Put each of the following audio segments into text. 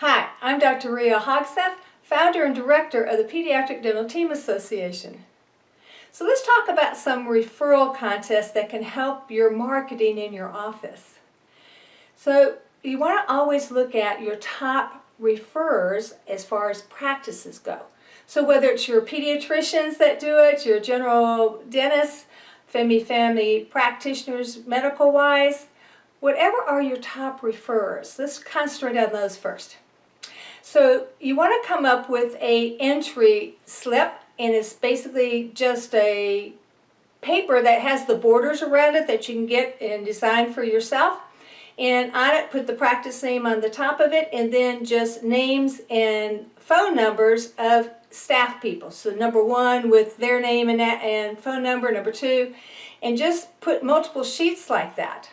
Hi, I'm Dr. Rhea Hogseth, founder and director of the Pediatric Dental Team Association. So let's talk about some referral contests that can help your marketing in your office. So you want to always look at your top referrers as far as practices go. So whether it's your pediatricians that do it, your general dentists, family practitioners medical-wise, whatever are your top referrers, let's concentrate on those first. So you want to come up with an entry slip, and it's basically just a paper that has the borders around it that you can get and design for yourself. And on it, put the practice name on the top of it, and then just names and phone numbers of staff people. So number one with their name and phone number, number two, and just put multiple sheets like that.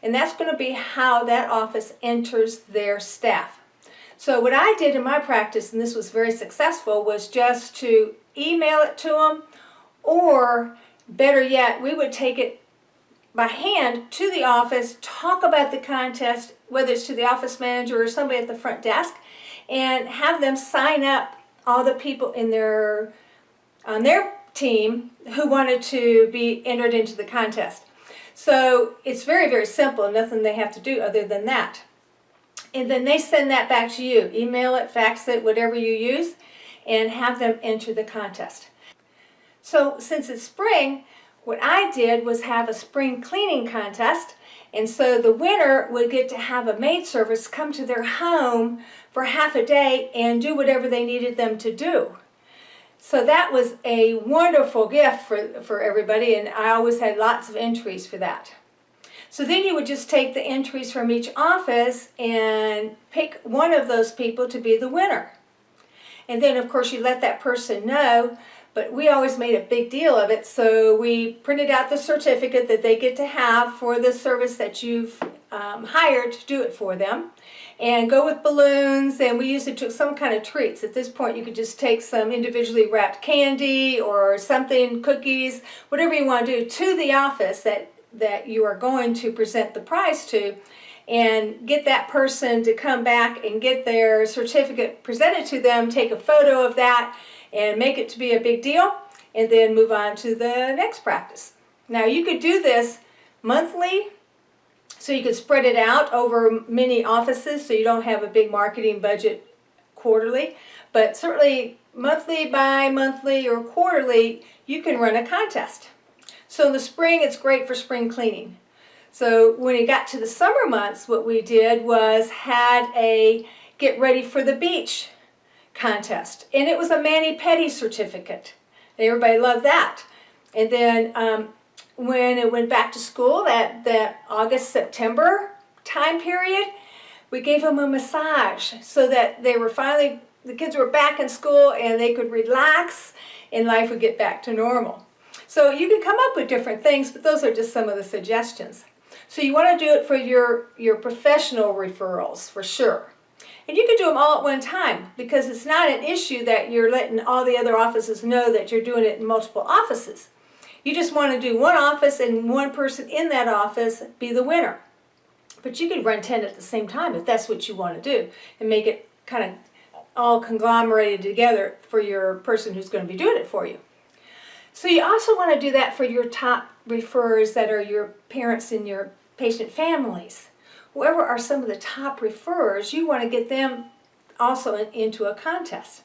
And that's going to be how that office enters their staff. So what I did in my practice, and this was very successful, was just to email it to them, or better yet, we would take it by hand to the office, talk about the contest, whether it's to the office manager or somebody at the front desk, and have them sign up all the people in on their team who wanted to be entered into the contest. So it's very, very simple, nothing they have to do other than that. And then they send that back to you. Email it, fax it, whatever you use, and have them enter the contest. So since it's spring, what I did was have a spring cleaning contest, and so the winner would get to have a maid service come to their home for half a day and do whatever they needed them to do. So that was a wonderful gift for everybody, and I always had lots of entries for that. So then you would just take the entries from each office and pick one of those people to be the winner. And then of course you let that person know, but we always made a big deal of it, so we printed out the certificate that they get to have for the service that you've hired to do it for them, and go with balloons, and we usually took some kind of treats. At this point you could just take some individually wrapped candy or something, cookies, whatever you want to do, to the office that you are going to present the prize to, and get that person to come back and get their certificate presented to them, take a photo of that, and make it to be a big deal, and then move on to the next practice. Now you could do this monthly, so you could spread it out over many offices so you don't have a big marketing budget quarterly, but certainly monthly, bi-monthly, or quarterly, you can run a contest. So in the spring, it's great for spring cleaning. So when it got to the summer months, what we did was had a get ready for the beach contest. And it was a mani-pedi certificate. Everybody loved that. And then when it went back to school, that August-September time period, we gave them a massage so that they were finally, the kids were back in school and they could relax and life would get back to normal. So you can come up with different things, but those are just some of the suggestions. So you want to do it for your professional referrals, for sure. And you can do them all at one time, because it's not an issue that you're letting all the other offices know that you're doing it in multiple offices. You just want to do one office and one person in that office be the winner. But you could run 10 at the same time if that's what you want to do, and make it kind of all conglomerated together for your person who's going to be doing it for you. So you also want to do that for your top referrers that are your parents and your patient families. Whoever are some of the top referrers, you want to get them also into a contest.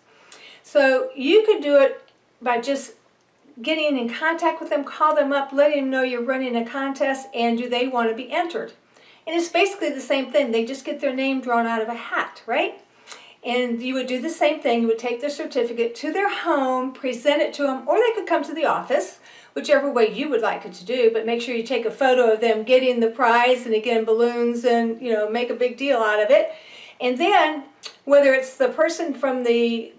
So you could do it by just getting in contact with them, call them up, letting them know you're running a contest, and do they want to be entered. And it's basically the same thing. They just get their name drawn out of a hat, right? And you would do the same thing. You would take their certificate to their home, present it to them, or they could come to the office, whichever way you would like it to do, but make sure you take a photo of them getting the prize, and again, balloons, and make a big deal out of it. And then, whether it's the person from the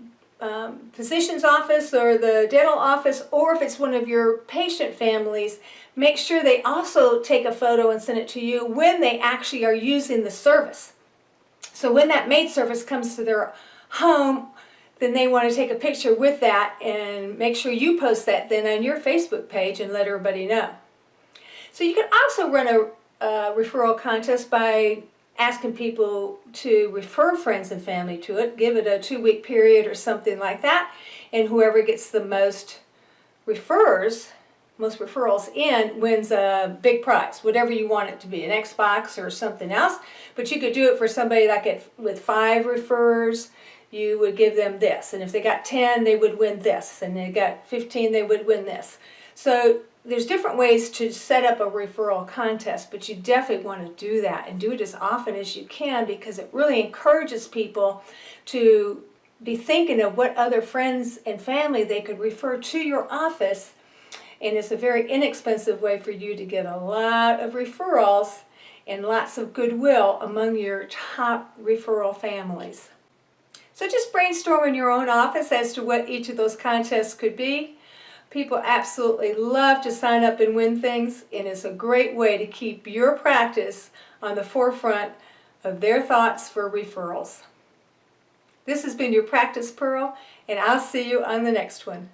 physician's office or the dental office, or if it's one of your patient families, make sure they also take a photo and send it to you when they actually are using the service. So when that maid service comes to their home, then they want to take a picture with that and make sure you post that then on your Facebook page and let everybody know. So you can also run a referral contest by asking people to refer friends and family to it, give it a 2-week period or something like that, and whoever gets the most referrals in wins a big prize, whatever you want it to be, an Xbox or something else. But you could do it for somebody like with 5 refers, you would give them this, and if they got 10 they would win this, and they got 15 they would win this. So there's different ways to set up a referral contest, but you definitely want to do that and do it as often as you can, because it really encourages people to be thinking of what other friends and family they could refer to your office. And it's a very inexpensive way for you to get a lot of referrals and lots of goodwill among your top referral families. So just brainstorm in your own office as to what each of those contests could be. People absolutely love to sign up and win things, and it's a great way to keep your practice on the forefront of their thoughts for referrals. This has been your Practice Pearl, and I'll see you on the next one.